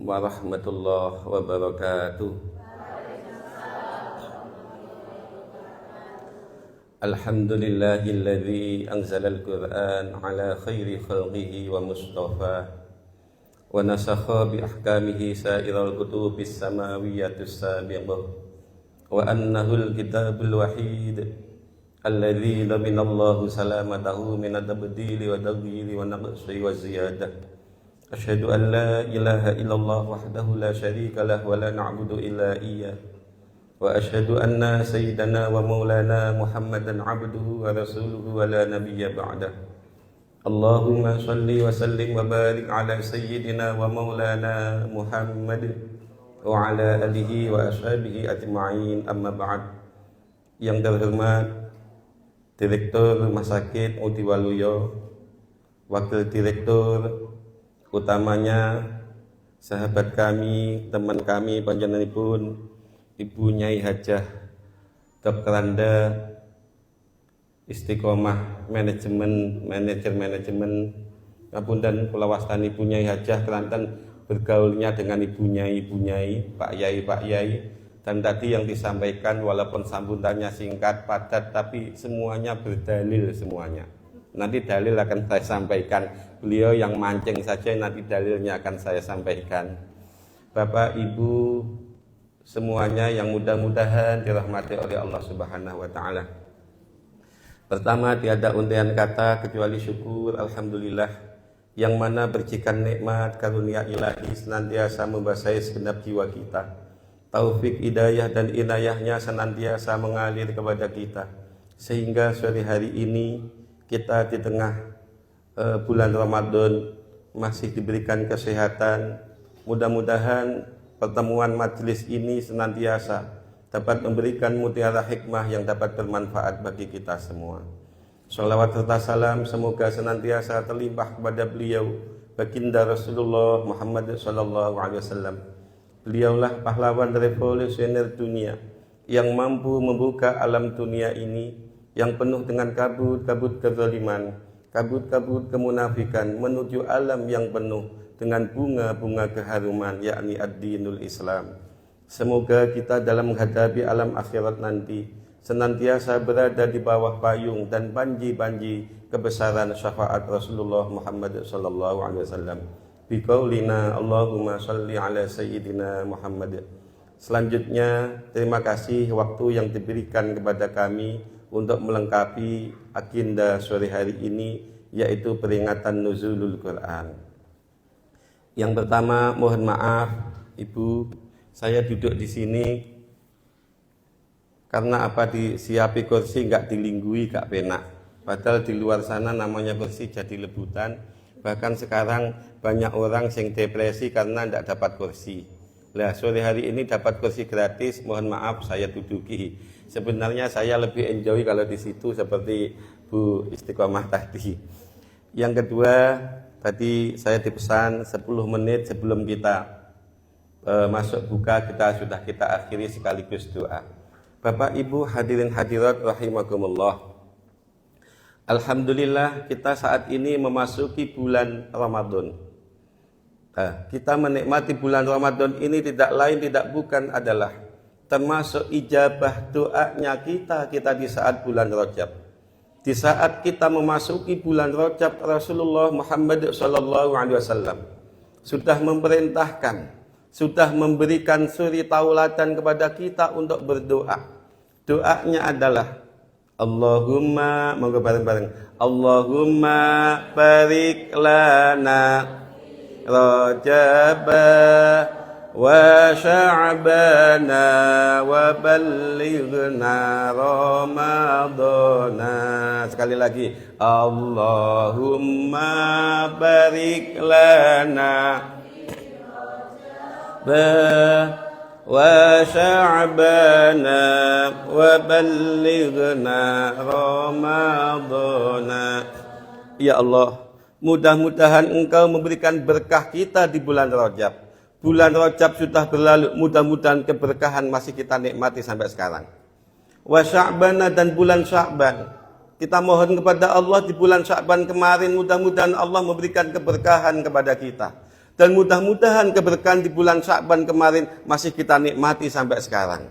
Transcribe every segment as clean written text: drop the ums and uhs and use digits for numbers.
warahmatullahi wabarakatuh. Alhamdulillahilladzi anzalal Qur'an ala khairi khalqihi wa mustafa wa nasakha bi ahkamihi sa'iral kutubis samawiyyatis sabiqah wa annahul kitabul wahid alladzi laminallahu salamatahu minad tabdili wa taghyiri wa naqsi wa ziyadah. Asyhadu an la ilaha illallah wahdahu la syarika lah wa la na'budu illa iyyah wa asyhadu anna sayyidana wa maulana Muhammadan abduhu wa rasuluhu wa la nabiyya ba'dah. Allahumma salli wa sallim wa barik ala sayyidina wa maulana Muhammad wa ala alihi wa ashabihi ajma'in, amma ba'd. Yang terhormat Direktur Rumah Sakit Muti Waluyo, Wakil Direktur utamanya sahabat kami, teman kami panjenenganipun Ibu Nyai Hajah Dr. Randa Istiqomah Manajer Manajemen Ngapunten kula wastani Ibu Nyai Hajah Kelantan, bergaulnya dengan Ibu Nyai, Pak Yai, dan tadi yang disampaikan walaupun sambutannya singkat padat tapi semuanya berdalil semuanya. Nanti dalil akan saya sampaikan. Beliau yang mancing saja, nanti dalilnya akan saya sampaikan. Bapak Ibu semuanya yang mudah-mudahan dirahmati oleh Allah Subhanahu wa taala. Pertama, tiada undian kata kecuali syukur alhamdulillah, yang mana percikan nikmat karunia ilahi senantiasa membasahi segenap jiwa kita. Taufik, hidayah dan inayahnya senantiasa mengalir kepada kita, sehingga sore hari ini kita di tengah bulan Ramadan masih diberikan kesehatan. Mudah-mudahan pertemuan majelis ini senantiasa dapat memberikan mutiara hikmah yang dapat bermanfaat bagi kita semua. Shalawat serta salam semoga senantiasa terlimpah kepada beliau, baginda Rasulullah Muhammad sallallahu alaihi wasallam. Beliaulah pahlawan revolusioner dunia yang mampu membuka alam dunia ini yang penuh dengan kabut-kabut kezaliman, kabut-kabut kemunafikan, menuju alam yang penuh dengan bunga-bunga keharuman, yakni ad-dinul Islam. Semoga kita dalam menghadapi alam akhirat nanti senantiasa berada di bawah payung dan banji-banji kebesaran syafaat Rasulullah Muhammad sallallahu alaihi wasallam. Biqaulina Allahumma shalli ala sayyidina Muhammad. Selanjutnya, terima kasih waktu yang diberikan kepada kami untuk melengkapi agenda sore hari ini, yaitu peringatan nuzulul Quran. Yang pertama, mohon maaf Ibu, saya duduk di sini karena apa, disiapi kursi nggak dilinggui, nggak penak. Padahal di luar sana namanya kursi jadi lebutan. Bahkan sekarang banyak orang yang depresi karena tidak dapat kursi. Lah, sore hari ini dapat kursi gratis, mohon maaf saya duduki. Sebenarnya saya lebih enjoy kalau di situ seperti Bu Istiqomah tadi. Yang kedua, tadi saya dipesan 10 menit sebelum kita masuk buka kita akhiri sekaligus doa. Bapak Ibu hadirin hadirat rahimakumullah. Alhamdulillah kita saat ini memasuki bulan Ramadan. Kita menikmati bulan Ramadan ini tidak lain tidak bukan adalah termasuk ijabah doanya kita di saat bulan Rajab. Di saat kita memasuki bulan Rajab, Rasulullah Muhammad sallallahu alaihi wasallam sudah memerintahkan, sudah memberikan suri taulatan kepada kita untuk berdoa. Doanya adalah Allahumma, moga bareng-bareng, Allahumma barik lana Rajaba wa sya'bana wa ballighna Ramadana. Sekali lagi, Allahumma barik lana wa sya'bana wa ballighna Ramadana. Ya Allah, mudah-mudahan Engkau memberikan berkah kita di bulan Rajab. Bulan Rajab sudah berlalu, mudah-mudahan keberkahan masih kita nikmati sampai sekarang. Wa sya'bana, dan bulan Sya'ban, kita mohon kepada Allah di bulan Sya'ban kemarin, mudah-mudahan Allah memberikan keberkahan kepada kita. Dan mudah-mudahan keberkahan di bulan Sya'ban kemarin masih kita nikmati sampai sekarang.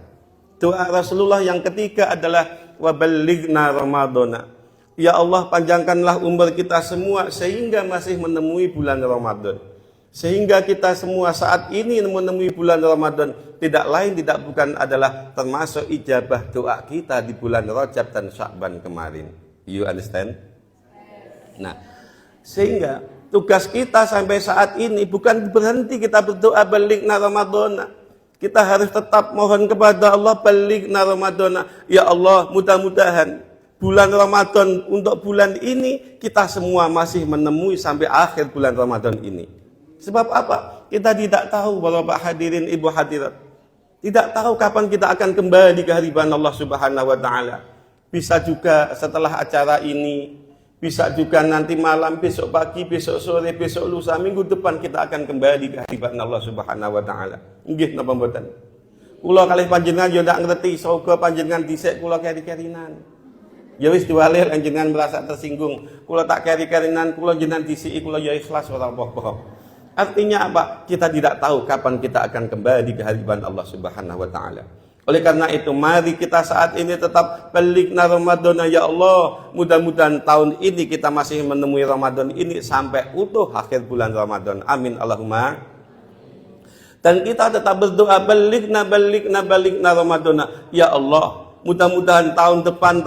Doa Rasulullah yang ketiga adalah waballighna Ramadana. Ya Allah, panjangkanlah umur kita semua sehingga masih menemui bulan Ramadan. Sehingga kita semua saat ini menemui bulan Ramadan tidak lain tidak bukan adalah termasuk ijabah doa kita di bulan Rajab dan Sya'ban kemarin. You understand? Nah, sehingga tugas kita sampai saat ini bukan berhenti kita berdoa balighna Ramadana. Kita harus tetap mohon kepada Allah balighna Ramadana. Ya Allah, mudah-mudahan bulan Ramadan untuk bulan ini kita semua masih menemui sampai akhir bulan Ramadan ini. Sebab apa? Kita tidak tahu Bapak hadirin Ibu hadirat. Tidak tahu kapan kita akan kembali ke hadirat Allah Subhanahu wa taala. Bisa juga setelah acara ini, bisa juga nanti malam, besok pagi, besok sore, besok lusa, minggu depan kita akan kembali ke hadirat Allah Subhanahu wa taala. Nggih napa mboten? Kula kalih panjenengan yo ndak ngerti, semoga panjenengan dhisik kula keri-kerinan. Ya wis diwalih panjenengan merasa tersinggung. Kula tak keri-kerinan, kula jenengan disiki, kula ya ikhlas ora apa-apa. Artinya apa? Kita tidak tahu kapan kita akan kembali ke hadirat Allah Subhanahu wa taala. Oleh karena itu, mari kita saat ini tetap balighna Ramadana ya Allah. Mudah-mudahan tahun ini kita masih menemui Ramadan ini sampai utuh akhir bulan Ramadan. Amin Allahumma. Dan kita tetap berdoa balighna Ramadana ya Allah. Mudah-mudahan tahun depan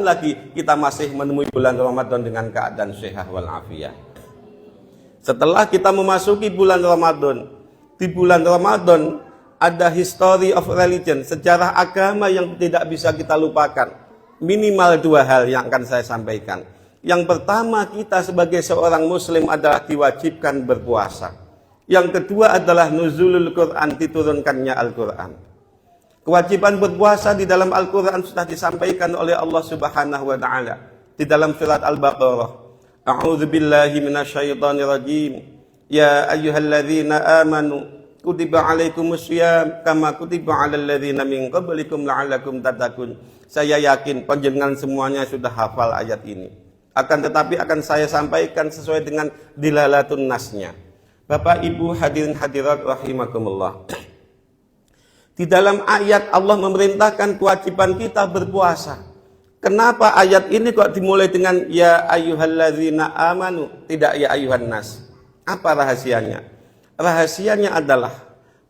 lagi kita masih menemui bulan Ramadan dengan keadaan sehat wal afiat. Setelah kita memasuki bulan Ramadan, di bulan Ramadan ada history of religion, sejarah agama yang tidak bisa kita lupakan. Minimal dua hal yang akan saya sampaikan. Yang pertama, kita sebagai seorang muslim adalah diwajibkan berpuasa. Yang kedua adalah nuzulul Quran, diturunkannya Al-Quran. Kewajiban berpuasa di dalam Al-Quran sudah disampaikan oleh Allah Subhanahu wa taala di dalam surat Al-Baqarah. A'udzu billahi minasyaitonir rajim. Ya ayyuhalladzina amanu kutiba alaikumussyam kama kutiba alal ladzina min qablikum la'allakum tattaqun. Saya yakin panjenengan semuanya sudah hafal ayat ini. Akan tetapi akan saya sampaikan sesuai dengan dilalatun nasnya. Bapak Ibu hadirin hadirat rahimakumullah. Di dalam ayat Allah memerintahkan kewajiban kita berpuasa. Kenapa ayat ini kok dimulai dengan ya ayyuhalladzina amanu, tidak ya ayyuhan nas? Apa rahasianya? Rahasianya adalah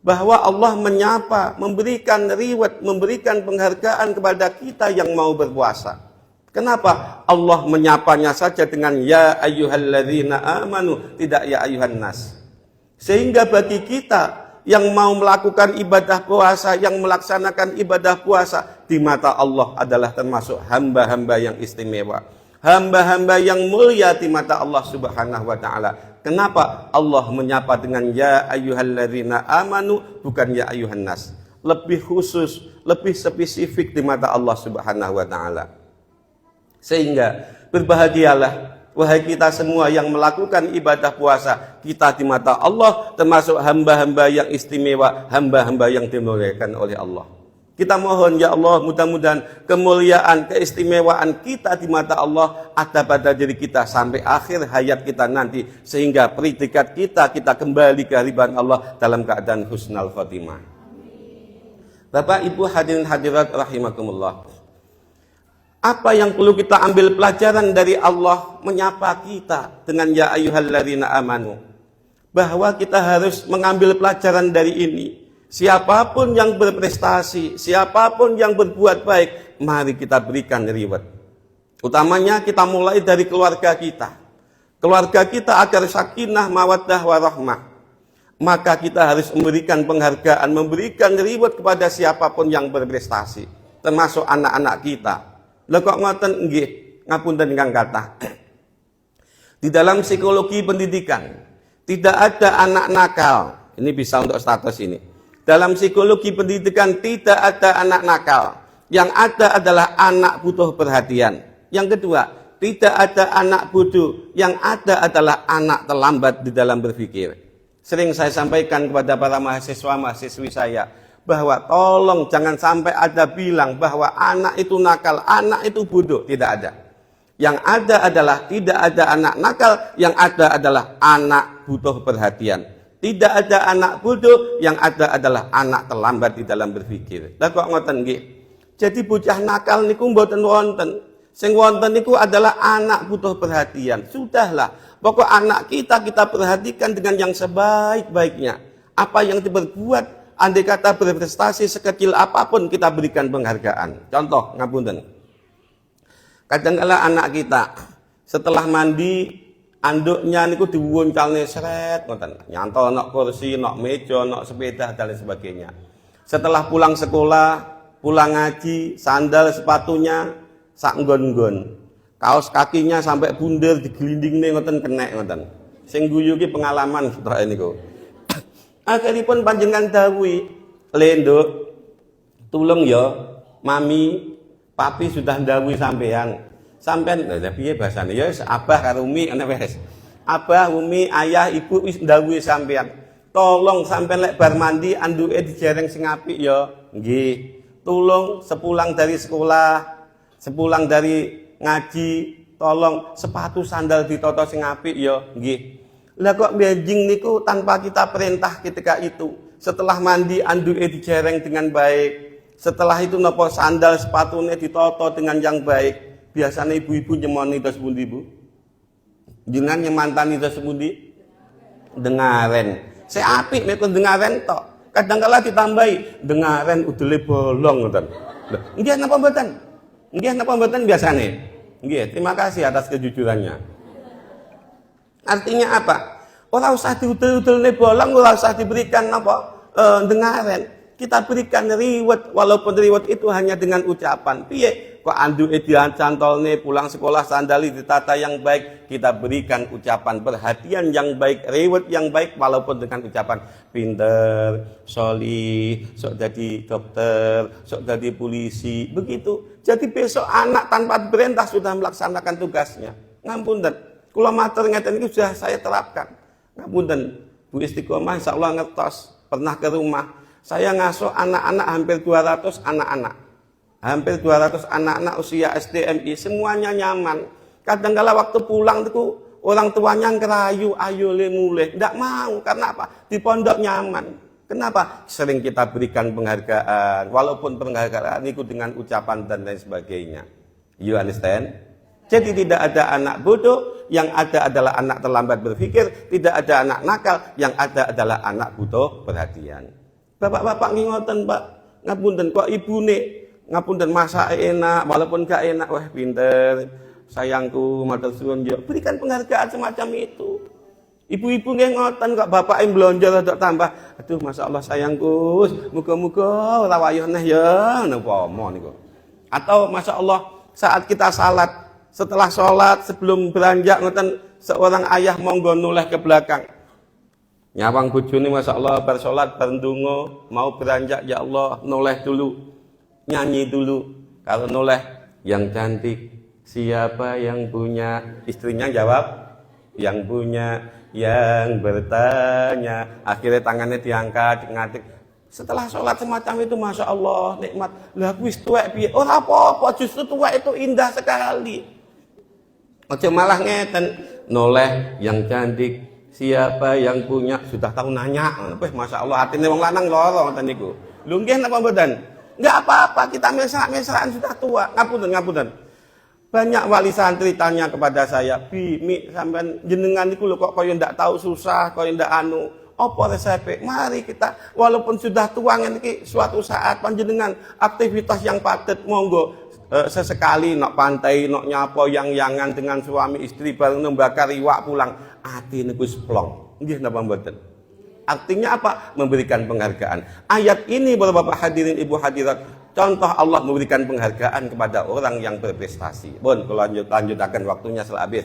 bahwa Allah menyapa, memberikan reward, memberikan penghargaan kepada kita yang mau berpuasa. Kenapa Allah menyapanya saja dengan ya ayyuhalladzina amanu, tidak ya ayyuhan nas? Sehingga bagi kita yang mau melakukan ibadah puasa, yang melaksanakan ibadah puasa, di mata Allah adalah termasuk hamba-hamba yang istimewa, hamba-hamba yang mulia di mata Allah Subhanahu wa taala. Kenapa Allah menyapa dengan ya ayyuhalladzina amanu, bukan ya ayyuhan nas? Lebih khusus, lebih spesifik di mata Allah Subhanahu wa taala. Sehingga berbahagialah wahai kita semua yang melakukan ibadah puasa, kita di mata Allah termasuk hamba-hamba yang istimewa, hamba-hamba yang dimuliakan oleh Allah. Kita mohon ya Allah, mudah-mudahan kemuliaan, keistimewaan kita di mata Allah ada pada diri kita sampai akhir hayat kita nanti, sehingga predikat kita kembali ke hadirat Allah dalam keadaan husnul khotimah. Bapak Ibu hadirin hadirat rahimakumullah. Apa yang perlu kita ambil pelajaran dari Allah menyapa kita dengan ya ayyuhalladzina amanu? Bahwa kita harus mengambil pelajaran dari ini. Siapapun yang berprestasi, siapapun yang berbuat baik, mari kita berikan reward. Utamanya kita mulai dari keluarga kita. Keluarga kita agar sakinah, mawaddah, warahmah. Maka kita harus memberikan penghargaan, memberikan reward kepada siapapun yang berprestasi. Termasuk anak-aanak kita. Lah kok ngoten nggih, ngapunten ingkang kathah. Di dalam psikologi pendidikan tidak ada anak nakal. Ini bisa untuk status ini. Dalam psikologi pendidikan tidak ada anak nakal. Yang ada adalah anak butuh perhatian. Yang kedua, tidak ada anak bodoh. Yang ada adalah anak terlambat di dalam berpikir. Sering saya sampaikan kepada para mahasiswa-mahasiswi saya bahwa tolong jangan sampai ada bilang bahwa anak itu nakal, anak itu bodoh. Tidak ada. Yang ada adalah tidak ada anak nakal, yang ada adalah anak butuh perhatian. Tidak ada anak bodoh, yang ada adalah anak terlambat di dalam berpikir. Lah kok ngoten nggih? Jadi bocah nakal niku mboten wonten. Sing wonten niku adalah anak butuh perhatian. Sudahlah, pokok anak kita perhatikan dengan yang sebaik-baiknya. Apa yang diperbuat, andai kata berprestasi sekecil apapun kita berikan penghargaan. Contoh, ngapunten. Kadang-kala anak kita setelah mandi anduknya niku diwuncalne seret ngoten. Nyantol nok kursi, nok meja, nok sepeda dan lain sebagainya. Setelah pulang sekolah, pulang ngaji, sandal sepatunya sak nggon-nggon. Kaos kakinya sampai bundel digelindingne ngoten kenek ngoten. Sing guyu ki pengalaman setelah niku. Akhiripun panjenengan dawuhi, "Le Nduk, tulung ya, Mami, Papi sudah dawuhi sampean. Sampean lha piye basane? Ya Abah karo Umi ana wis. Abah, Umi, Ayah, Ibu wis ndawuhi sampean. Tolong sampean lek bar mandi anduke dijereng sing apik ya. Nggih. Tolong sepulang dari sekolah, sepulang dari ngaji, tolong sepatu sandal ditoto sing apik ya. Nggih. Lah kok benjing niku tanpa kita perintah ketika itu. Setelah mandi anduke dijereng dengan baik. Setelah itu napa sandal sepatune ditoto dengan yang baik. Biasanya ibu-ibu nyemoni dos pundi Bu? Jenengan nyemantani dos pundi? Dengaren. Saya apik nek dengaren tok. Kadang-kala ditambahi dengaren udele bolong ngoten. Lho, nggih napa mboten? Nggih napa mboten biasane? Nggih, terima kasih atas kejujurannya. Artinya apa? Ora usah diudel-udelne bolong, ora usah diberikan apa? Dengaren. Kita berikan reward, walaupun reward itu hanya dengan ucapan. Piye? Kok anduke diancantolne pulang sekolah sandali ditata yang baik, kita berikan ucapan perhatian yang baik, reward yang baik walaupun dengan ucapan pinter, solih, sok jadi dokter, sok jadi polisi, begitu. Jadi besok anak tanpa perintah sudah melaksanakan tugasnya. Ngapunten, kula matur ngeten iki sudah saya terapkan. Ngapunten, Bu Istiqomah insyaallah ngertos, pernah ke rumah. Saya ngasuh anak-anak hampir 200 anak-anak. Hampir 200 anak-anak usia SD, MI, semuanya nyaman. Kadang-kala waktu pulang itu orang tuanya ngerayu, ayo le mulai. Tidak mau, karena apa? Di pondok nyaman. Kenapa? Sering kita berikan penghargaan, walaupun penghargaan itu dengan ucapan dan lain sebagainya. You understand? Jadi tidak ada anak bodoh, yang ada adalah anak terlambat berpikir, tidak ada anak nakal, yang ada adalah anak butuh perhatian. Bapak-bapak ngoten, Pak. Ngapunten kok ibune ngapunten masak enak walaupun gak enak, wah pinter. Sayangku, matur suwun yo. Berikan penghargaan semacam itu. Ibu-ibu nggih ngoten kok bapake blonjo rada tambah. Aduh, masyaallah sayangku, muga-muga ora wayah neh ya napa niku. Atau masyaallah saat kita salat, setelah salat sebelum beranjak ngoten seorang ayah monggo noleh ke belakang. Nyawang bojone masyaallah bar salat bar ndonga mau beranjak ya Allah noleh dulu. Nyanyi dulu. Kalau noleh yang cantik siapa yang punya? Istrinya jawab yang punya. Yang bertanya akhirnya tangannya diangkat ngatik. Setelah sholat semacam itu masya Allah nikmat. Lah kuwi tuwek piye? Ora apa-apa, justru tuwek itu indah sekali. Aja malah ngeten noleh yang cantik siapa yang punya, sudah tahu nanya. Wah masya Allah atine wong lanang loro ngoten niku. Lho nggih napa mboten? Enggak apa-apa, kita mesra-mesraan sudah tua. Ngapunten. Banyak wali santri tanya kepada saya, "Bi, Mi, sampean jenengan niku lho kok kaya ndak tahu susah, kaya ndak anu. Apa resepe? Mari kita walaupun sudah tua ngene iki suatu saat panjenengan aktivitas yang padat monggo sesekali nok pantai, nok nyapo yang-yangan dengan suami istri bareng membakar iwak pulang. Ati niku plong. Nggih napa mboten? Artinya apa? Memberikan penghargaan. Ayat ini Bapak hadirin Ibu hadirat, contoh Allah memberikan penghargaan kepada orang yang berprestasi. Bon, kalau lanjutakan waktunya selabis.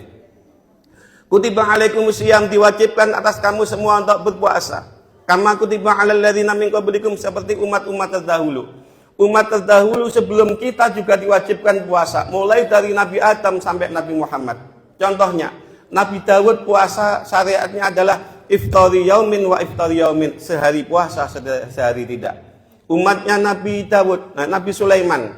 Kutiba alaikumusiyam, diwajibkan atas kamu semua untuk berpuasa. Kama kutiba alal ladzina min qablikum, seperti umat-umat terdahulu. Umat terdahulu sebelum kita juga diwajibkan puasa, mulai dari Nabi Adam sampai Nabi Muhammad. Contohnya, Nabi Dawud puasa syariatnya adalah iftari yaumin wa iftari yaumin, sehari puasa sehari tidak. Umatnya Nabi Dawud, Nabi Sulaiman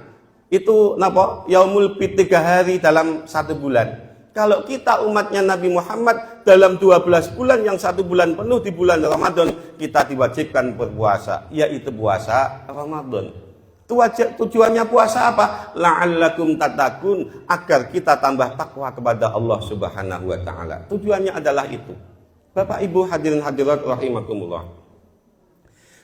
Itu napa? Yaumul Bid 3 hari dalam 1 bulan. Kalau kita umatnya Nabi Muhammad dalam 12 bulan yang 1 bulan penuh di bulan Ramadan kita diwajibkan berpuasa, yaitu puasa Ramadan. Tujuannya puasa apa? La'allakum tattaqun, agar kita tambah takwa kepada Allah Subhanahu wa taala. Tujuannya adalah itu. Bapak Ibu hadirin hadirat rahimakumullah.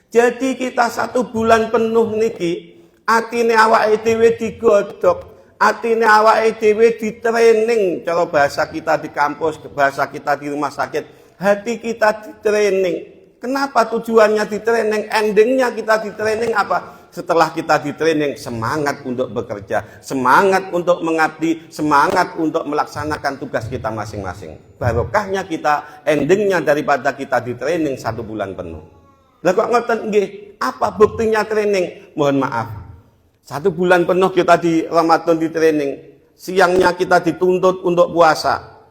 Jadi kita 1 bulan penuh niki atine awake dhewe digodhog, atine awake dhewe di-training, cara bahasa kita di kampus, bahasa kita di rumah sakit, hati kita di-training. Kenapa tujuannya di-training? Endingnya kita di-training apa? Setelah kita di-training, semangat untuk bekerja, semangat untuk mengabdi, semangat untuk melaksanakan tugas kita masing-masing. Barokahnya kita, endingnya daripada kita di-training 1 bulan penuh. Lah kok ngoten nggih? Apa buktinya training? Mohon maaf. 1 bulan penuh kita di Ramadan di training, siangnya kita dituntut untuk puasa.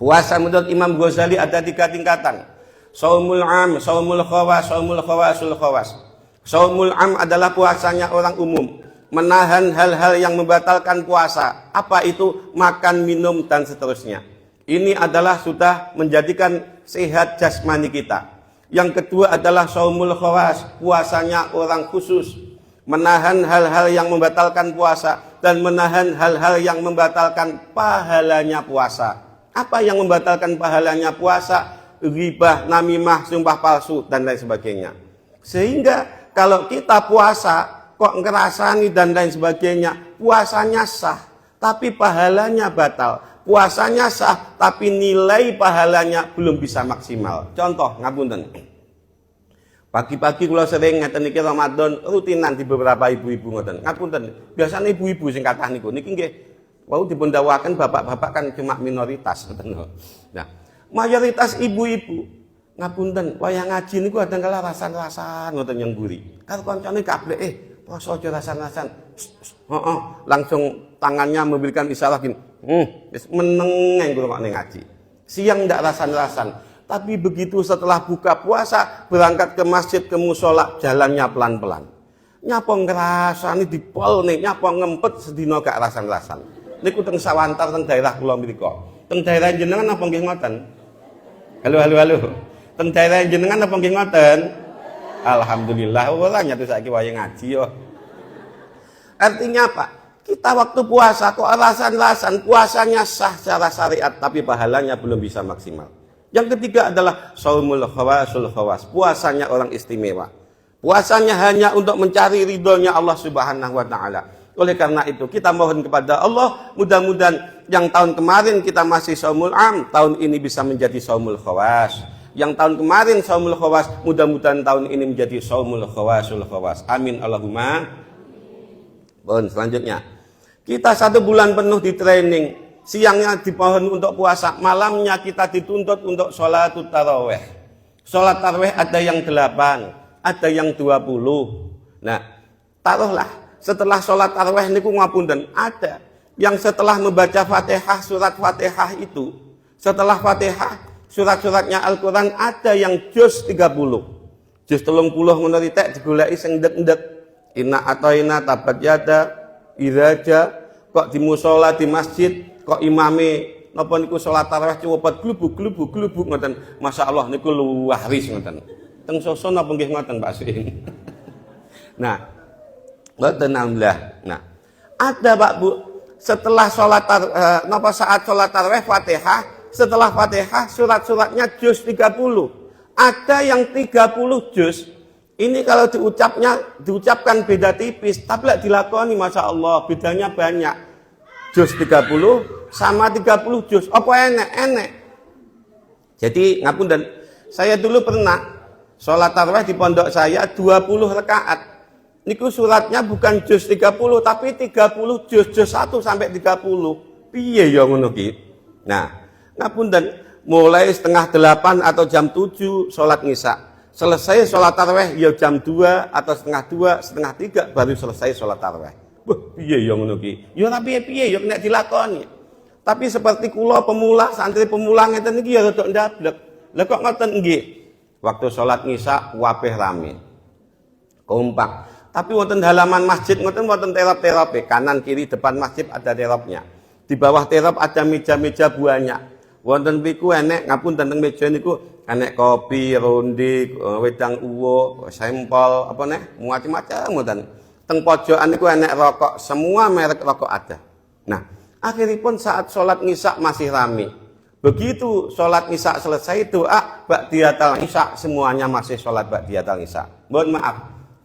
Puasa menurut Imam Ghazali ada 3 tingkatan. Shaumul am, shaumul khawas, shaumul khawasul khawas. Shaumul am adalah puasanya orang umum, menahan hal-hal yang membatalkan puasa. Apa itu? Makan, minum dan seterusnya. Ini adalah sudah menjadikan sehat jasmani kita. Yang kedua adalah shaumul khawas, puasanya orang khusus, menahan hal-hal yang membatalkan puasa dan menahan hal-hal yang membatalkan pahalanya puasa. Apa yang membatalkan pahalanya puasa? Ghibah, namimah, sumpah palsu dan lain sebagainya. Sehingga kalau kita puasa kok ngerasani dan lain sebagainya, puasanya sah tapi pahalanya batal. Puasanya sah tapi nilai pahalanya belum bisa maksimal. Contoh ngapunten. Pagi-pagi kula sering ngeten iki Ramadan rutinan di beberapa ibu-ibu ngoten. Ngapunten, biasanya ibu-ibu sing kathah niku niki nggih wau dipun dawuhaken bapak-bapak kan cuma minoritas ngoten. Nah, mayoritas ibu-ibu ngapunten wayah ngaji niku kadang kala rasan-rasan ngoten yang mburi. Karo kancane kabeh poso aja rasan-rasan. Heeh, langsung tangannya memberikan isyarat gini. Wis meneng ngrungokne ngaji. Siang ndak rasan-rasan. Tapi begitu setelah buka puasa, berangkat ke masjid, ke musola, jalannya pelan-pelan. Nyapa ngrasani dipol nih, nyapa ngempet sedina gak rasan-rasan. Niku teng Sawantar teng daerah kula mriku. Teng daerah jenengan apa nggih ngoten? Halo. Teng daerah jenengan apa nggih ngoten? Alhamdulillah ora nyatu saiki wayah ngaji yo. Artinya apa? Kita waktu puasa kok rasan-rasan, puasanya sah secara syariat tapi pahalanya belum bisa maksimal. Yang ketiga adalah shaumul khawasul khawas, puasanya orang istimewa. Puasanya hanya untuk mencari ridhonya Allah Subhanahu wa taala. Oleh karena itu kita mohon kepada Allah, mudah-mudahan yang tahun kemarin kita masih shaumul am, tahun ini bisa menjadi shaumul khawas. Yang tahun kemarin shaumul khawas, mudah-mudahan tahun ini menjadi shaumul khawasul khawas. Amin Allahumma. Bon, selanjutnya. Kita 1 bulan penuh di training. Siangnya dipohon untuk puasa, malamnya kita dituntut untuk sholatul taraweh. Sholat taraweh ada yang 8, ada yang 20. Nah, taruhlah setelah sholat taraweh niku ngapunten, ada yang setelah membaca Fatihah, surat Fatihah itu, setelah Fatihah, surat-suratnya Al-Quran ada yang juz 30. Juz 30 ngono ritek digoleki sing ndek-ndek. Inna ataina tabat yada, iraja, kok di musola di masjid kok imame napa niku salat tarawih cepet glubuk ngoten. Masyaallah niku luwahris ngoten. Teng Soson napa nggih ngoten Pak Sin. Nah, ngoten alhamdulillah. Nah, ada Pak Bu setelah salat napa saat salat tarawih Fatihah, setelah Fatihah surat-suratnya juz 30. Ada yang 30 juz. Ini kalau diucapkan beda tipis, tapi lek dilakoni masyaallah bedanya banyak. Juz 30 sama 30 juz. Apa enek? Jadi ngapunten, saya dulu pernah sholat tarawih di pondok saya 20 rakaat. Niku suratnya bukan juz 30 tapi 30 juz 1 sampai 30. Piye ya ngono ki? Nah, ngapunten, mulai setengah 8 atau jam 7 sholat ngisa. Selesai sholat tarawih ya jam 2 atau setengah 2, setengah 3 baru selesai sholat tarawih. Wah, piye ya ngono ki? Ya tapi piye ya nek dilakoni. Tapi seperti kula pemula, santri pemula ngeten iki ya rada ndablek. Lah kok ngoten nggih? Waktu salat ngisa kabeh rame. Kompak. tapi wonten halaman masjid ngoten wonten terop-terop, kanan kiri depan masjid ada teropnya. Di bawah terop ada meja-meja banyak. Wonten niku enek ngapunten teng meja niku enek kopi, ronde, wedang uwo, sempol apa nek macam-macam ngoten. Teng pojokan niku enek rokok, semua merek rokok ada. Nah, akhiripun saat sholat Isya masih rame. Begitu sholat Isya selesai doa ba'diyatal Isya, semuanya masih sholat ba'diyatal Isya. Mohon maaf,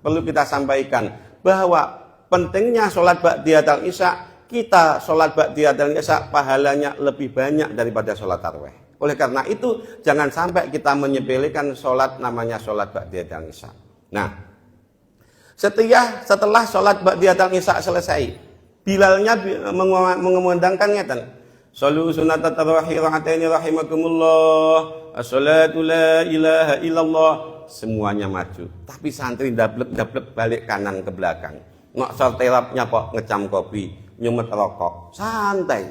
perlu kita sampaikan bahwa pentingnya sholat ba'diyatal Isya, kita sholat ba'diyatal Isya pahalanya lebih banyak daripada sholat tarawih. Oleh karena itu jangan sampai kita menyepelekan sholat namanya sholat ba'diyatal Isya. Nah, setelah sholat ba'diyatal Isya selesai, Bilalnya mengumandangkan ngeten. Shalu sunatat tarawih raka'ataini rahimakumullah. As-salatu la ilaha illallah. Semuanya maju. Tapi santri dablek balik kanan ke belakang. Ngoksor terapnya kok ngecam kopi, nyumet rokok. Santai.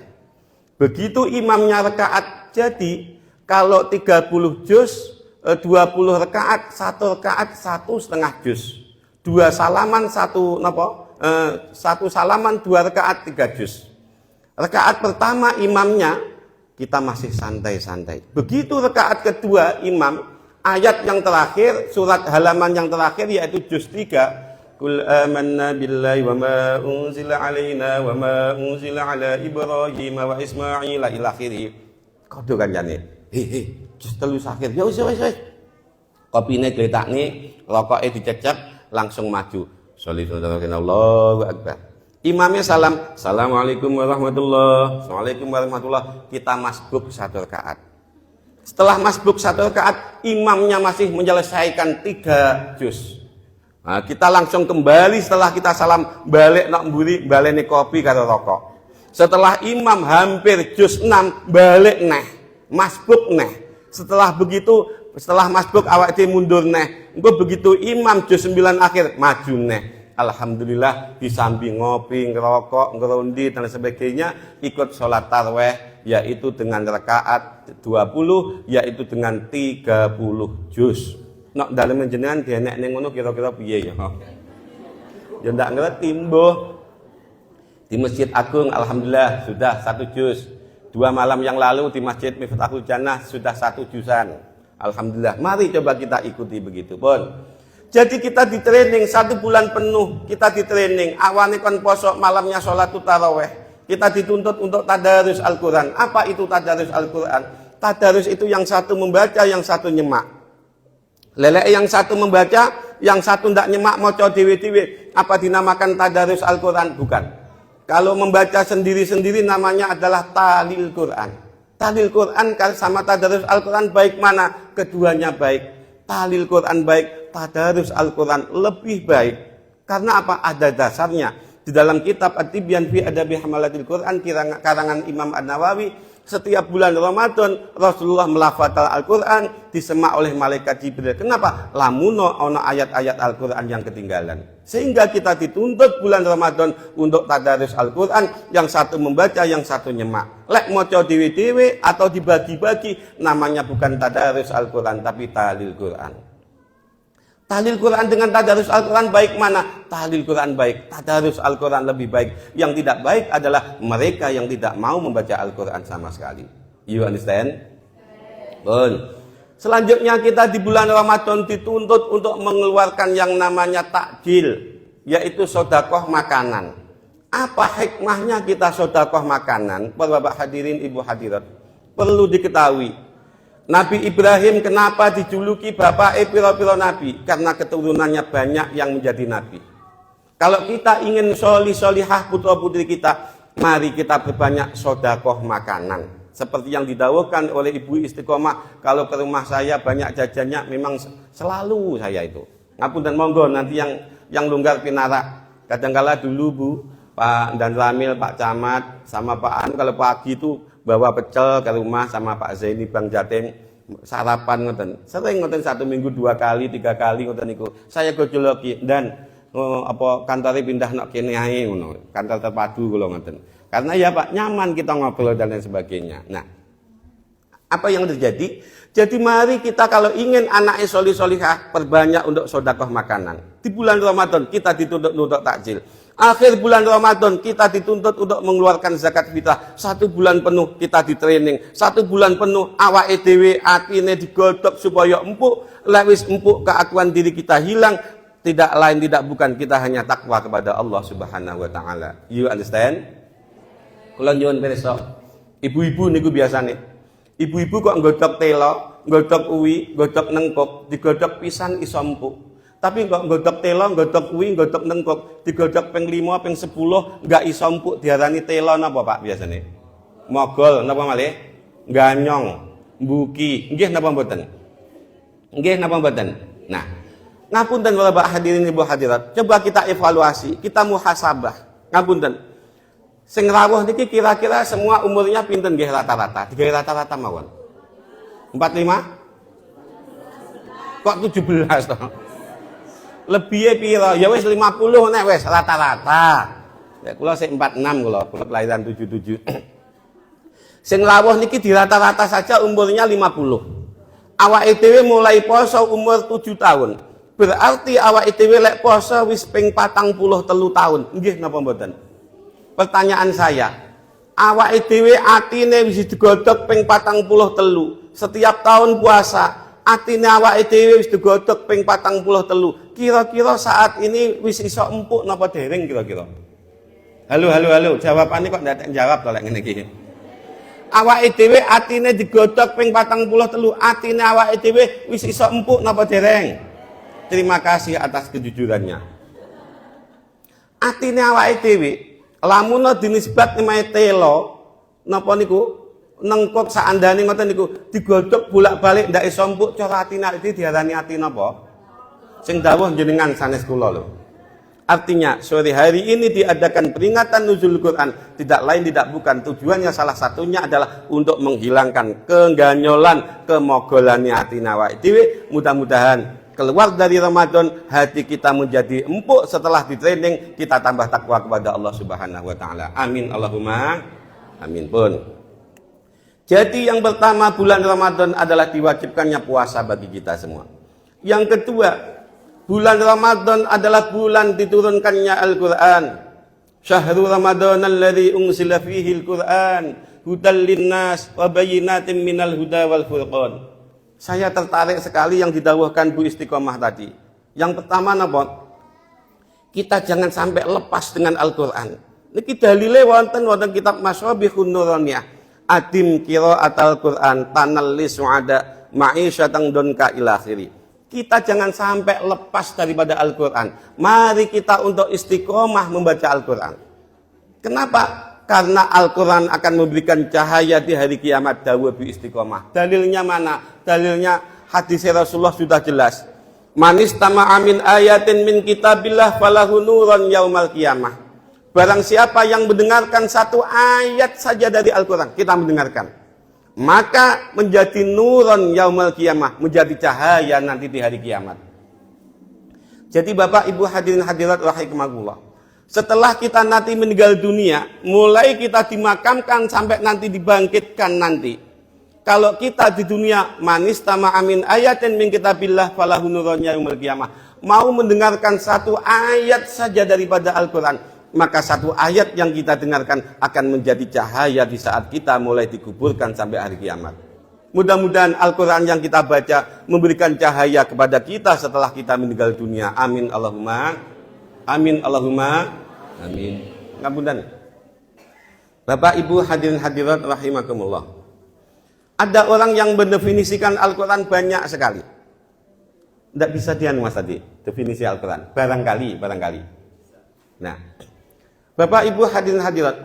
Begitu imamnya rakaat jadi kalau 30 juz 20 rakaat, 1 rakaat 1,5 juz. 2 salaman 1 napa? 1 salaman 2 rakaat 3 juz. Rakaat pertama imamnya kita masih santai-santai. Begitu rakaat kedua imam, ayat yang terakhir, surat halaman yang terakhir yaitu juz 3. Qul amanna billahi wa ma unzila alaina wa ma unzila ala Ibrahim wa Ismail ila akhirih. Kodho kancane. Juz 3 akhir. Ya wis. Kopine gletakne, rokoke dicecep, langsung maju. Allahu akbar. Imamnya salam, assalamualaikum warahmatullah, assalamualaikum warahmatullah. Kita masbuk 1 rakaat. Setelah masbuk 1 rakaat, imamnya masih menyelesaikan 3 juz. Nah, kita langsung kembali setelah kita salam balik nak mburi baleni kopi karo rokok. Setelah imam hampir juz 6 balik neh, masbuk neh. Setelah masbuk awak dhewe mundur neh. Engko begitu imam juz 9 akhir maju neh. Alhamdulillah disambi ngopi, ngerokok, ngerondi dan sebagainya, ikut sholat tarawih yaitu dengan rakaat 20 yaitu dengan 30 juz. Nok dalem jenengan dienek ning ngono kira-kira piye ya? Ya ndak ngerti mbuh. Di Masjid Agung alhamdulillah sudah 1 juz. 2 malam yang lalu di Masjid Miftahul Jannah sudah 1 juzan. Alhamdulillah. Mari coba kita ikuti begitu pun. Jadi kita di training 1 bulan penuh, kita di training awalnya kon poso, malamnya sholat tarawih. Kita dituntut untuk tadarus Al-Quran. Apa itu tadarus Al-Quran? Tadarus itu yang satu membaca, yang satu nyemak. Lelek yang satu membaca, yang satu ndak nyemak maca dhewe-dhewe. Apa dinamakan tadarus Al-Quran? Bukan. Kalau membaca sendiri-sendiri namanya adalah tahlil Quran. Tahlil Quran sama tadarus Al-Quran baik mana? Keduanya baik. Tahlil Quran baik, tadarus Al-Quran lebih baik. Karena apa? Ada dasarnya. Di dalam kitab At-Tibyan fi Adabi Hamalatil Quran karangan Imam An-Nawawi, setiap bulan Ramadan Rasulullah melafadzal Al-Quran disemak oleh malaikat Jibril. Kenapa? Lamuno ono ayat-ayat Al-Quran yang ketinggalan. Sehingga kita dituntut bulan Ramadan untuk tadarus Al-Quran, yang satu membaca, yang satu nyemak. Lek moco dewe-dewe atau dibagi-bagi, namanya bukan tadarus Al-Quran tapi tahlil Quran. Tahlil Quran dengan tadarus Al-Quran baik mana? Tahlil Quran baik, tadarus Al-Quran lebih baik. Yang tidak baik adalah mereka yang tidak mau membaca Al-Quran sama sekali. You understand? Bon. Selanjutnya kita di bulan Ramadan dituntut untuk mengeluarkan yang namanya takjil, yaitu sedekah makanan. Apa hikmahnya kita sedekah makanan? Bapak hadirin, ibu hadirat, perlu diketahui. Nabi Ibrahim kenapa dijuluki bapak piro-piro nabi? Karena keturunannya banyak yang menjadi nabi. Kalau kita ingin solihah putra putri kita, mari kita berbanyak sedekah makanan. Seperti yang didawuhkan oleh Ibu Istiqomah, kalau ke rumah saya banyak jajannya, memang selalu saya itu. Ngapunten monggo nanti yang longgar pinara. Kadangkala dulu Bu, Pak Dan Ramil, Pak Camat, sama Pak An kalau pagi itu bawa pecel ke rumah sama Pak Zaini Bang Jatim, sarapan ngoten. Sering ngoten 1 minggu 2 kali, 3 kali ngoten niku. Saya gojoloki dan kantornya pindah nok kene ae ngono. Kantor terpadu kula ngoten. Karena ya Pak nyaman kita ngobrol dan lain sebagainya. Nah, apa yang terjadi? Jadi mari kita kalau ingin anaknya solih-solihah, perbanyak untuk sedekah makanan. Di bulan Ramadan kita dituntut untuk takjil. Akhir bulan Ramadan kita dituntut untuk mengeluarkan zakat fitrah. 1 bulan penuh kita di training. 1 bulan penuh awake dhewe atine digodhog supaya empuk. Lewis empuk keakuan diri kita hilang. Tidak lain tidak bukan kita hanya takwa kepada Allah Subhanahu wa taala. You understand? Kula nyuwun pirsa. Ibu-ibu niku biasane. Ibu-ibu kok nggodhog tela, nggodhog uwi, nggodhog nengkok, digodhog pisan iso empuk. Tapi kok nggodhog tela, nggodhog uwi, nggodhog nengkok, digodhog ping 5, ping 10 enggak iso empuk diarani tela napa Pak biasane? Mogol napa malih? Ganyong, mbuki. Nggih napa mboten? Nggih napa mboten? Nah, ngapunten Bapak hadirin Ibu hadirat, coba kita evaluasi, kita muhasabah. Ngapunten. Sing rawuh niki kira-kira semua umurnya pinten nggih rata-rata? Digawe rata-rata mawon. 45? Kok 17 toh? Lebihe pira? Ya wis 50 nek wis rata-rata. Ya kula sik 46 kula kelahiran 77. Sing rawuh niki di rata-rata saja umurnya 50. Awake dhewe mulai poso umur 7 tahun. Berarti awake dhewe lek poso wis ping 43 tahun. Nggih napa mboten? Pertanyaan saya, awake dhewe atine wis digodhog ping 43. Setiap tahun puasa, atine awake dhewe wis digodhog ping 43. Kira-kira saat ini wis iso empuk napa dereng kira-kira? Halo, jawabannya kok ndak jawab to lek ngene iki. Awake dhewe atine digodhog ping 43, atine awake dhewe wis iso empuk napa dereng? Terima kasih atas kejujurannya. Atine awake dhewe lamun dinisbat nemae telo napa niku nengkok saandane ngoten niku digodhog bolak-balik ndak iso empuk cara atine iki diarani ati napa? Sing dawuh jenengan sanes kula lho. Artinya sore hari ini diadakan peringatan nuzul Quran tidak lain tidak bukan tujuannya salah satunya adalah untuk menghilangkan keganyolan kemogolannya hati awake dhewe. Mudah-mudahan keluar dari Ramadan hati kita menjadi empuk setelah di training kita tambah takwa kepada Allah Subhanahu wa taala. Amin Allahumma amin pun. Jadi yang pertama bulan Ramadan adalah diwajibkannya puasa bagi kita semua. Yang kedua, bulan Ramadan adalah bulan diturunkannya Al-Quran. Syahrul Ramadan alladzi unzila fihi Al-Quran hudal linnas wa bayyinatin minal huda wal furqan. Saya tertarik sekali yang didawuhkan Bu Istiqomah tadi. Yang pertama napa? Kita jangan sampai lepas dengan Al-Quran. Niki dalile wonten kitab Mashabihun Nuraniyah. Adim qira'at Al-Quran tanalli su'ada ma'isyatan donka ila akhiri. Kita jangan sampai lepas daripada Al-Quran. Mari kita untuk istiqomah membaca Al-Quran. Kenapa? Karena Al-Quran akan memberikan cahaya di hari kiamat. Dawuh bi istiqomah. Dalilnya mana? Dalilnya hadis Rasulullah sudah jelas. Manis tama'a min ayatin min kitabillah falahu nuran yaumal qiyamah. Barang siapa yang mendengarkan satu ayat saja dari Al-Quran, kita mendengarkan, maka menjadi nuran yaumal qiyamah, menjadi cahaya nanti di hari kiamat. Jadi Bapak Ibu hadirin hadirat rahimakumullah, setelah kita nanti meninggal dunia, mulai kita dimakamkan sampai nanti dibangkitkan nanti. Kalau kita di dunia manis tama amin ayatin min kitabillah falahu nurun yaumil qiyamah, mau mendengarkan satu ayat saja daripada Al-Quran, maka satu ayat yang kita dengarkan akan menjadi cahaya di saat kita mulai dikuburkan sampai hari kiamat. Mudah-mudahan Al-Quran yang kita baca memberikan cahaya kepada kita setelah kita meninggal dunia. Amin Allahumma amin Allahumma amin. Ngapunten. Bapak Ibu hadirin hadirat rahimakumullah. Ada orang yang mendefinisikan Al-Quran banyak sekali. Tidak bisa dian Mas tadi definisi Al-Quran. Barangkali. Nah, Bapak Ibu hadirin hadirat,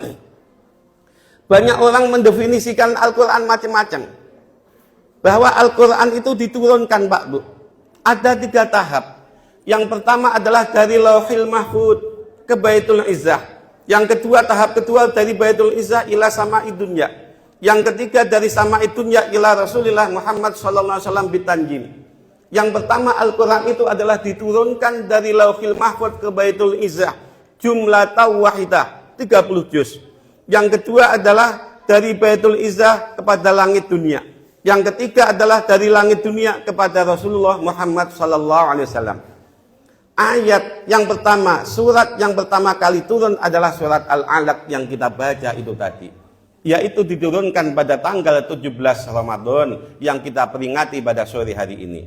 banyak orang mendefinisikan Al-Quran macam-macam. Bahwa Al-Quran itu diturunkan Pak Bu. Ada 3 tahap. Yang pertama adalah dari Lauhil Mahfud ke Baitul Izzah. Yang kedua, tahap kedua dari Baitul Izzah ila Sama'id Dunya. Yang ketiga dari Sama'id Dunya ila Rasulullah Muhammad SAW bitanjim. Yang pertama Al-Quran itu adalah diturunkan dari Lauhil Mahfud ke Baitul Izzah. Jumlah wahidah 30 juz. Yang kedua adalah dari Baitul Izzah kepada langit dunia. Yang ketiga adalah dari langit dunia kepada Rasulullah Muhammad sallallahu alaihi wasallam. Ayat yang pertama, surat yang pertama kali turun adalah surat Al-Alaq yang kita baca itu tadi. Yaitu diturunkan pada tanggal 17 Ramadan yang kita peringati pada sore hari ini.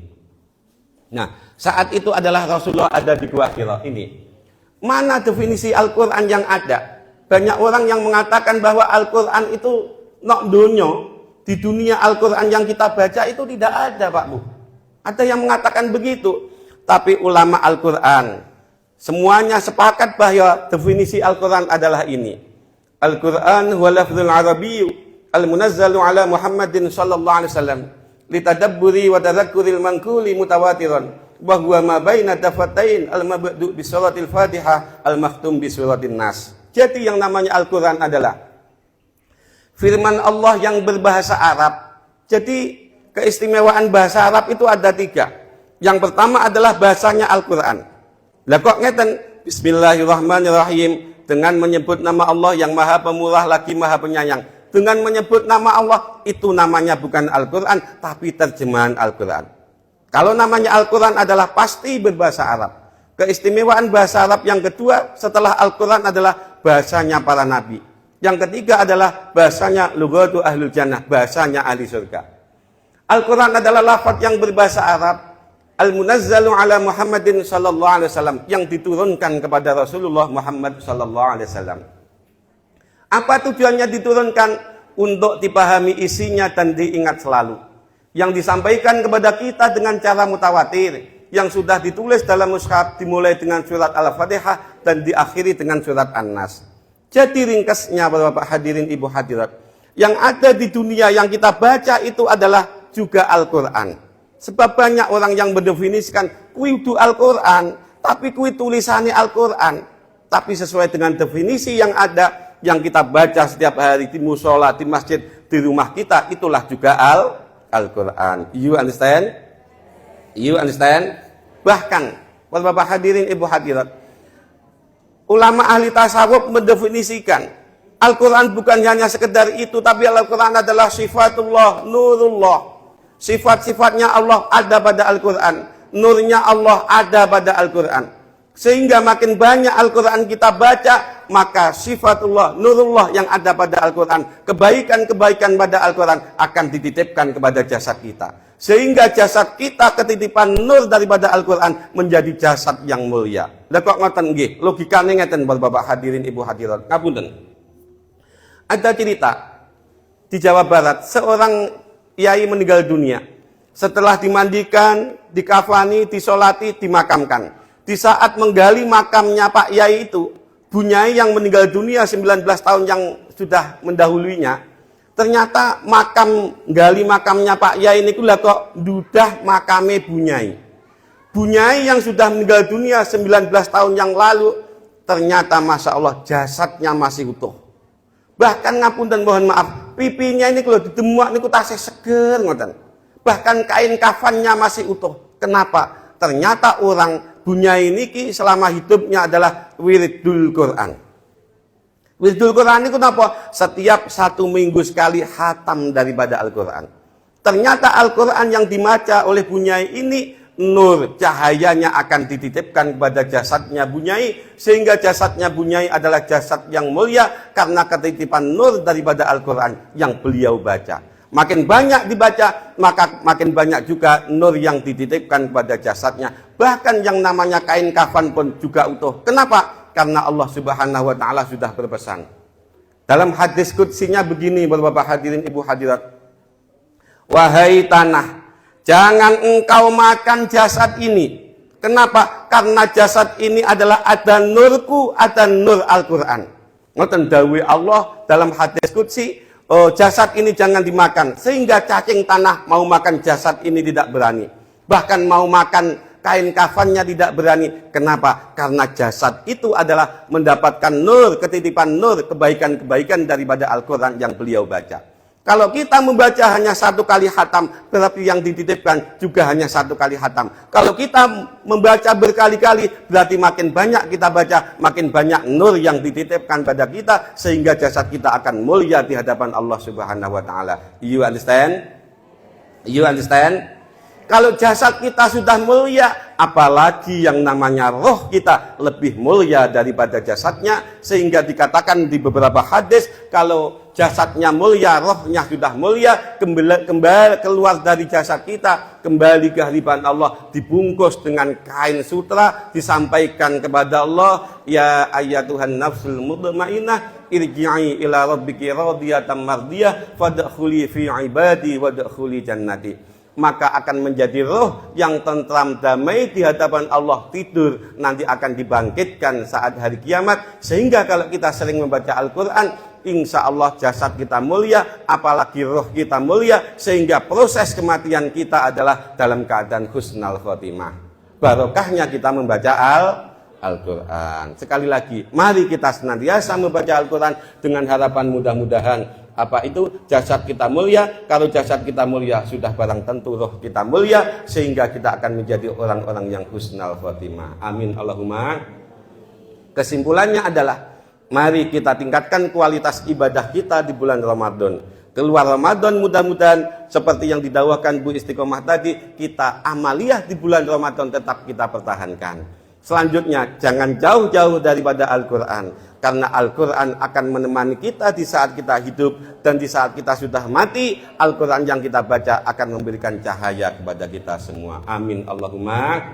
Nah, saat itu adalah Rasulullah ada di Gua Hira ini. Mana definisi Al-Quran yang ada? Banyak orang yang mengatakan bahwa Al-Quran itu nok dunyo. Di dunia Al-Quran yang kita baca itu tidak ada, Pak Bu. Ada yang mengatakan begitu. Tapi ulama Al-Quran semuanya sepakat bahwa definisi Al-Quran adalah ini. Al-Quran huwa lafzul arabiyyu al-munazzalu ala Muhammadin sallallahu alaihi wasallam litadabburi wa tadhakkuril manquli mutawatiran wa huwa ma baina dafatain al-mabdu' bi suratil Fatihah al-makhtum bi suratin Nas. Jadi yang namanya Al-Quran adalah firman Allah yang berbahasa Arab. Jadi keistimewaan bahasa Arab itu ada 3. Yang pertama adalah bahasanya Al-Quran. Lah kok ngeten, Bismillahirrahmanirrahim, dengan menyebut nama Allah yang maha pemurah lagi maha penyayang. Dengan menyebut nama Allah, itu namanya bukan Al-Quran, tapi terjemahan Al-Quran. Kalau namanya Al-Quran adalah pasti berbahasa Arab. Keistimewaan bahasa Arab yang kedua setelah Al-Quran adalah bahasanya para nabi. Yang ketiga adalah bahasanya lughatu ahlul jannah, bahasanya ahli surga. Al-Quran adalah lafaz yang berbahasa Arab, al-munazzalu ala Muhammadin sallallahu alaihi wasallam, yang diturunkan kepada Rasulullah Muhammad sallallahu alaihi wasallam. Apa tujuannya diturunkan? Untuk dipahami isinya dan diingat selalu. Yang disampaikan kepada kita dengan cara mutawatir, yang sudah ditulis dalam mushaf, dimulai dengan surat Al-Fatihah dan diakhiri dengan surat An-Nas. Jadi ringkasnya Bapak hadirin Ibu hadirat, yang ada di dunia yang kita baca itu adalah juga Al-Quran. Sebab banyak orang yang mendefinisikan kui itu Al-Quran, tapi kui tulisannya Al-Quran. Tapi sesuai dengan definisi yang ada, yang kita baca setiap hari di musola, di masjid, di rumah kita, itulah juga Al-Quran. You understand? You understand? Bahkan Bapak hadirin Ibu hadirat, ulama ahli tasawuf mendefinisikan Al-Quran bukan hanya sekedar itu, tapi Al-Quran adalah sifatullah, nurullah. Sifat-sifatnya Allah ada pada Al-Quran, nurnya Allah ada pada Al-Quran. Sehingga makin banyak Al-Quran kita baca, maka sifatullah, nurullah yang ada pada Al-Quran, kebaikan-kebaikan pada Al-Quran akan dititipkan kepada jasad kita. Sehingga jasad kita ketitipan nur daripada Al-Quran menjadi jasad yang mulia. Lah kok ngoten nggih? Logikane ngeten Bapak hadirin Ibu hadirat. Ngapunten. Ada cerita di Jawa Barat, seorang kiai meninggal dunia. Setelah dimandikan, dikafani, disolati, dimakamkan. Di saat menggali makamnya Pak Yai itu, Bunyai yang meninggal dunia 19 tahun yang sudah mendahulunya, ternyata gali makamnya Pak Yai ini kok dudah makame Bunyai. Bunyai yang sudah meninggal dunia 19 tahun yang lalu, ternyata Masya Allah jasadnya masih utuh. Bahkan ngapunten mohon maaf, pipinya ini kalau didemuak niku tasih seger ngoten. Bahkan kain kafannya masih utuh. Kenapa? Ternyata orang Bunyai niki selama hidupnya adalah wiridul Quran. Wiridul Quran itu kenapa? Setiap 1 minggu sekali khatam daripada Al-Quran. Ternyata Al-Quran yang dibaca oleh Bunyai ini, nur cahayanya akan dititipkan kepada jasadnya Bunyai, sehingga jasadnya Bunyai adalah jasad yang mulia karena ketitipan nur daripada Al-Quran yang beliau baca. Makin banyak dibaca, maka makin banyak juga nur yang dititipkan kepada jasadnya. Bahkan yang namanya kain kafan pun juga utuh. Kenapa? Karena Allah Subhanahu wa Ta'ala sudah berpesan. Dalam hadis qudsinya begini, Bapak hadirin Ibu hadirat. Wahai tanah, jangan engkau makan jasad ini. Kenapa? Karena jasad ini adalah ada nurku, ada nur Al-Quran. Ngoten dawuh Allah dalam hadis qudsi, jasad ini jangan dimakan. Sehingga cacing tanah mau makan jasad ini tidak berani. Bahkan mau makan kain kafannya tidak berani. Kenapa? Karena jasad itu adalah mendapatkan nur, ketitipan nur, kebaikan-kebaikan daripada Al-Quran yang beliau baca. Kalau kita membaca hanya 1 kali khatam, berarti yang dititipkan juga hanya 1 kali khatam. Kalau kita membaca berkali-kali, berarti makin banyak kita baca, makin banyak nur yang dititipkan pada kita, sehingga jasad kita akan mulia di hadapan Allah Subhanahu wa Ta'ala. You understand? You understand? Kalau jasad kita sudah mulia, apalagi yang namanya roh kita lebih mulia daripada jasadnya, sehingga dikatakan di beberapa hadis, kalau jasadnya mulia, rohnya sudah mulia, kembali keluar dari jasad kita, kembali ke hadirat Allah, dibungkus dengan kain sutra, disampaikan kepada Allah, ya ayyatuhan nafsul mutmainnah, irji'i ila rabbiki radiyatan mardiyah, fadkhuli fi ibadi wadkhuli jannati. Maka akan menjadi roh yang tentram damai di hadapan Allah, tidur, nanti akan dibangkitkan saat hari kiamat. Sehingga kalau kita sering membaca Al-Quran, insya Allah jasad kita mulia, apalagi roh kita mulia, sehingga proses kematian kita adalah dalam keadaan husnul khotimah. Barokahnya kita membaca Al-Quran. Sekali lagi, mari kita senantiasa membaca Al-Quran dengan harapan mudah-mudahan apa itu jasad kita mulia. Kalau jasad kita mulia, sudah barang tentu roh kita mulia, sehingga kita akan menjadi orang-orang yang husnul khotimah. Amin Allahumma. Kesimpulannya adalah, mari kita tingkatkan kualitas ibadah kita di bulan Ramadan. Keluar Ramadan, mudah-mudahan seperti yang didawahkan Bu Istiqomah tadi, kita amaliyah di bulan Ramadan tetap kita pertahankan. Selanjutnya, jangan jauh-jauh daripada Al-Quran, karena Al-Quran akan menemani kita di saat kita hidup, dan di saat kita sudah mati, Al-Quran yang kita baca akan memberikan cahaya kepada kita semua. Amin Allahumma.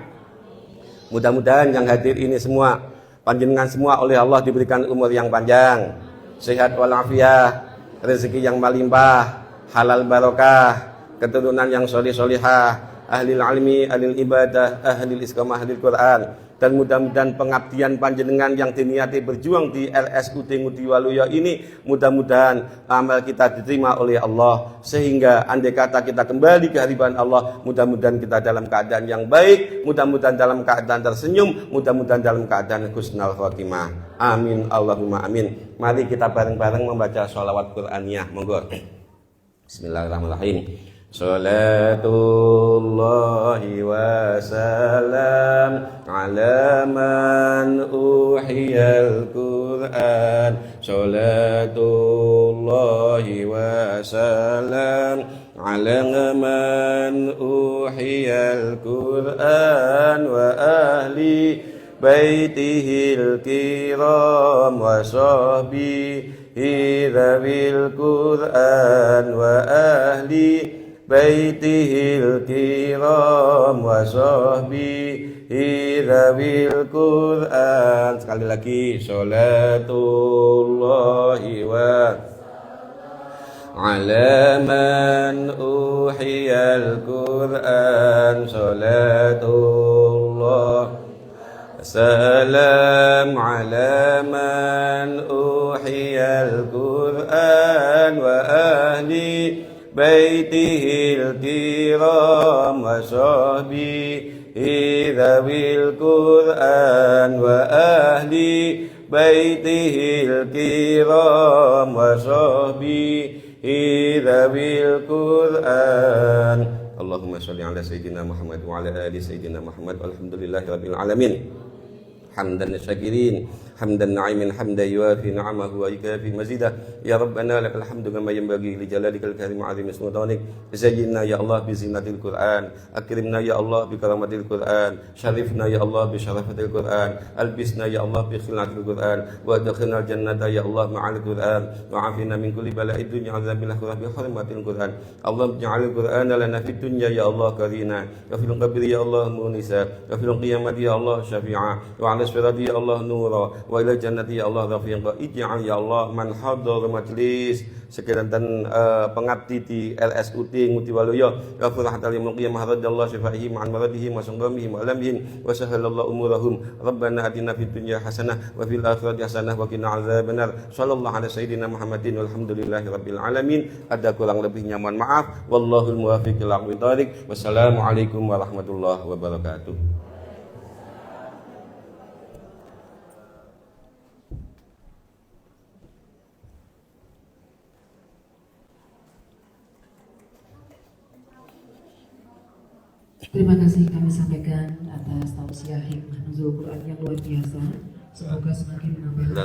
Mudah-mudahan yang hadir ini semua, panjenengan semua oleh Allah diberikan umur yang panjang, sehat walafiat, rezeki yang melimpah, halal barokah, keturunan yang solih-solihah, ahli ilmi, ahli ibadah, ahli istiqomah, ahli Quran. Dan mudah-mudahan pengabdian panjenengan yang diniati berjuang di RSUD Ngudi Waluyo ini, mudah-mudahan amal kita diterima oleh Allah, sehingga andai kata kita kembali ke hadirat Allah, mudah-mudahan kita dalam keadaan yang baik, mudah-mudahan dalam keadaan tersenyum, mudah-mudahan dalam keadaan husnul khotimah. Amin Allahumma amin. Mari kita bareng-bareng membaca sholawat Qur'aniyah. Monggo. Bismillahirrahmanirrahim. Salatullahi wa salam ala man uhiyal Qur'an. Salatullahi wa salam ala man uhiyal Qur'an wa ahli baitihil kiram wa sahbihi dzawil Qur'an wa ahli baitihil kiram wa sahbihi dzawil Qur'an. Sekali lagi, sholatullahi wa ala man uhiyal Qur'an. Sholatullah salam ala man uhiyal Qur'an wa ahli baitihil kiram wa sahbihi dzawil Qur'an wa ahli baitihil kiram wa sahbihi dzawil Qur'an. Allahumma sholli ala sayyidina Muhammad wa ala ali sayyidina Muhammad walhamdulillahi rabbil alamin. Hamdan syakirin, hamdan na'imin, hamdan yuafi ni'amahu wa yukafi mazidah. Ya Rabbana lakal hamdu kama yanbaghi li jalalikal karim wa 'azimi sultanik. Zayyinna ya Allah bi zinatil Qur'an, akrimna ya Allah bi karamatil Qur'an, syarifna ya Allah bi syarafatil Qur'an, albisna ya Allah bi khilatil Qur'an, wa adkhilna jannata ya Allah ma'al Qur'an, wa 'afina min kulli bala'id dunya 'adzabil akhirah bi hurmatil Qur'an. Allah ij'al Qur'ana lana fid dunya ya Allah qarina, wa fil qabri ya Allah munisa, wa fil qiyamati ya Allah syafi'a, wa Sirati ya Allah nura, wa ila jannati ya Allah rafiqa. Ij'al ya Allah man hadar majlis sekiranten pengabdi di RSUD Ngudi Waluyo, wa furhatal qiyamah radallahu syifaihi ma'an maradihi wa sanggamihi wa alamihim wa sahalallahu umurahum. Rabbana atina fid dunya hasanah wa fil akhirati hasanah wa qina azabannar. Sallallahu ala sayyidina Muhammadin walhamdulillahi rabbil alamin. Ada kurang lebihnya mohon maaf. Wallahul muwaffiq ila aqwamit thoriq. Wassalamualaikum warahmatullahi wabarakatuh. Terima kasih kami sampaikan atas tausiah hikmah nuzul Quran yang luar biasa. Semoga semakin menambah